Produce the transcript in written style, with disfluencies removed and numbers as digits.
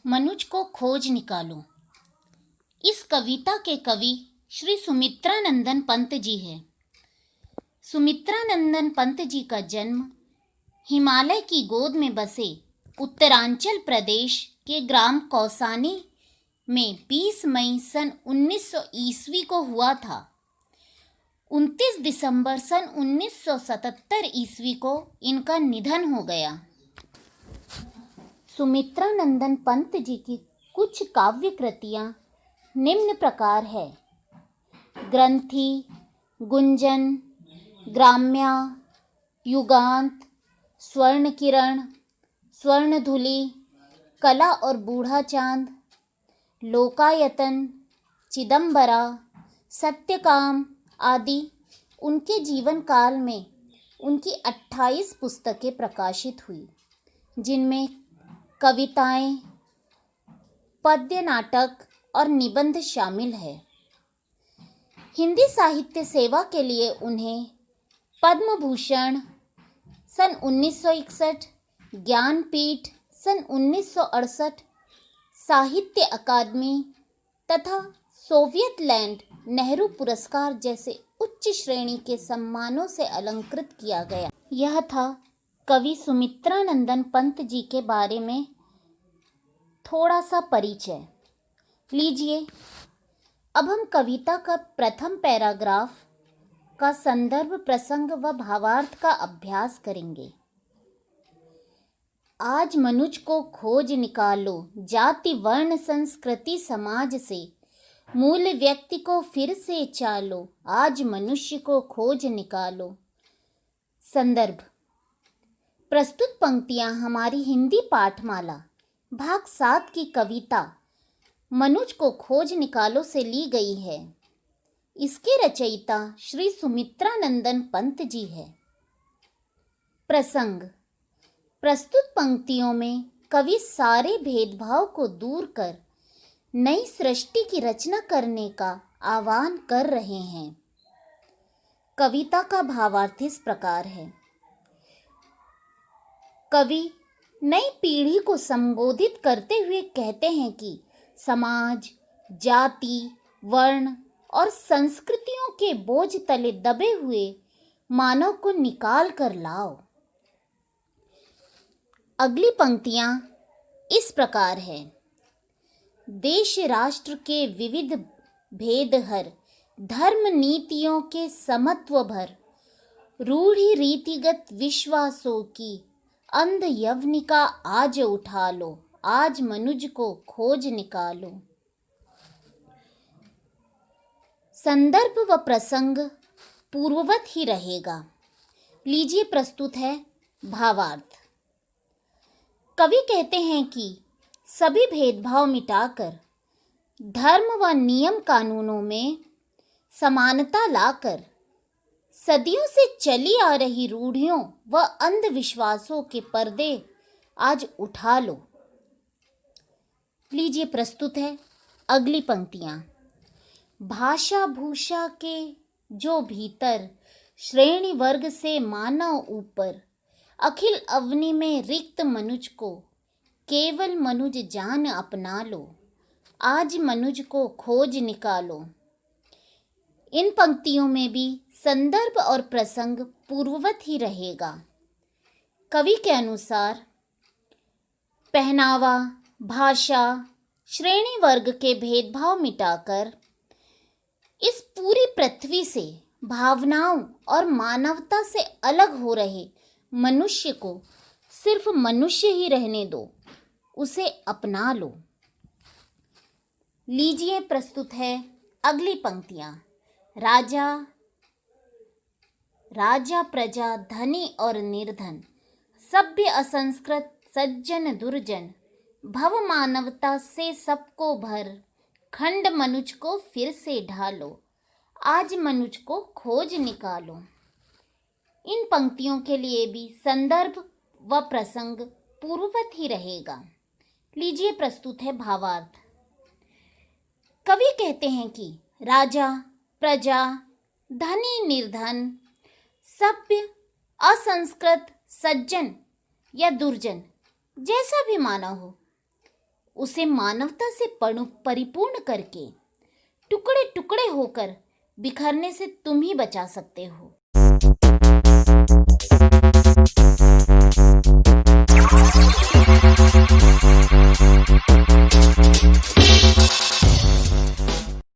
मनुज को खोज निकालो। इस कविता के कवि श्री सुमित्रानंदन पंत जी हैं। सुमित्रानंदन पंत जी का जन्म हिमालय की गोद में बसे उत्तरांचल प्रदेश के ग्राम कौसानी में 20 मई सन 1900 ईस्वी को हुआ था। 29 दिसंबर सन 1977 ईस्वी को इनका निधन हो गया। सुमित्रानंदन पंत जी की कुछ काव्य कृतियाँ निम्न प्रकार है: ग्रंथि, गुंजन, ग्राम्या, युगांत, स्वर्ण किरण, स्वर्णधुली, कला और बूढ़ा चांद, लोकायतन, चिदंबरा, सत्यकाम आदि। उनके जीवन काल में उनकी 28 पुस्तकें प्रकाशित हुई, जिनमें कविताएं, पद्य, नाटक और निबंध शामिल है। हिंदी साहित्य सेवा के लिए उन्हें पद्म भूषण सन 1961, ज्ञानपीठ सन 1968, साहित्य अकादमी तथा सोवियत लैंड नेहरू पुरस्कार जैसे उच्च श्रेणी के सम्मानों से अलंकृत किया गया। यह था कवि सुमित्रानंदन पंत जी के बारे में थोड़ा सा परिचय। लीजिए, अब हम कविता का प्रथम पैराग्राफ का संदर्भ, प्रसंग व भावार्थ का अभ्यास करेंगे। आज मनुज को खोज निकालो, जाति वर्ण संस्कृति समाज से मूल व्यक्ति को फिर से चालो, आज मनुष्य को खोज निकालो। संदर्भ: प्रस्तुत पंक्तियां हमारी हिंदी पाठमाला भाग 7 की कविता मनुज को खोज निकालो से ली गई है। इसके रचयिता श्री सुमित्रानंदन पंत जी है। प्रसंग: प्रस्तुत पंक्तियों में कवि सारे भेदभाव को दूर कर नई सृष्टि की रचना करने का आह्वान कर रहे हैं। कविता का भावार्थ इस प्रकार है। कवि नई पीढ़ी को संबोधित करते हुए कहते हैं कि समाज, जाति, वर्ण और संस्कृतियों के बोझ तले दबे हुए मानव को निकाल कर लाओ। अगली पंक्तियां इस प्रकार है। देश राष्ट्र के विविध भेद हर, धर्म नीतियों के समत्व भर, रूढ़ी रीतिगत विश्वासों की अंध यवनिका आज उठा लो, आज मनुज को खोज निकालो। संदर्भ व प्रसंग पूर्ववत ही रहेगा। लीजिए, प्रस्तुत है भावार्थ। कवि कहते हैं कि सभी भेदभाव मिटाकर धर्म व नियम कानूनों में समानता लाकर सदियों से चली आ रही रूढ़ियों व अंधविश्वासों के पर्दे आज उठा लो। लीजिए, प्रस्तुत है अगली पंक्तियां। भाषा भूषा के जो भीतर, श्रेणी वर्ग से मानव ऊपर, अखिल अवनि में रिक्त मनुज को केवल मनुज जान अपना लो, आज मनुज को खोज निकालो। इन पंक्तियों में भी संदर्भ और प्रसंग पूर्ववत ही रहेगा। कवि के अनुसार पहनावा, भाषा, श्रेणी वर्ग के भेदभाव मिटाकर इस पूरी पृथ्वी से भावनाओं और मानवता से अलग हो रहे मनुष्य को सिर्फ मनुष्य ही रहने दो, उसे अपना लो। लीजिए, प्रस्तुत है अगली पंक्तियां। राजा प्रजा, धनी और निर्धन, सभ्य असंस्कृत, सज्जन दुर्जन, भव मानवता से सबको भर, खंड मनुज को फिर से ढालो, आज मनुज को खोज निकालो। इन पंक्तियों के लिए भी संदर्भ व प्रसंग पूर्ववत ही रहेगा। लीजिए, प्रस्तुत है भावार्थ। कवि कहते हैं कि राजा, प्रजा, धनी, निर्धन, सभ्य, असंस्कृत, सज्जन या दुर्जन, जैसा भी मानव हो, उसे मानवता से परिपूर्ण करके टुकड़े टुकड़े होकर बिखरने से तुम ही बचा सकते हो।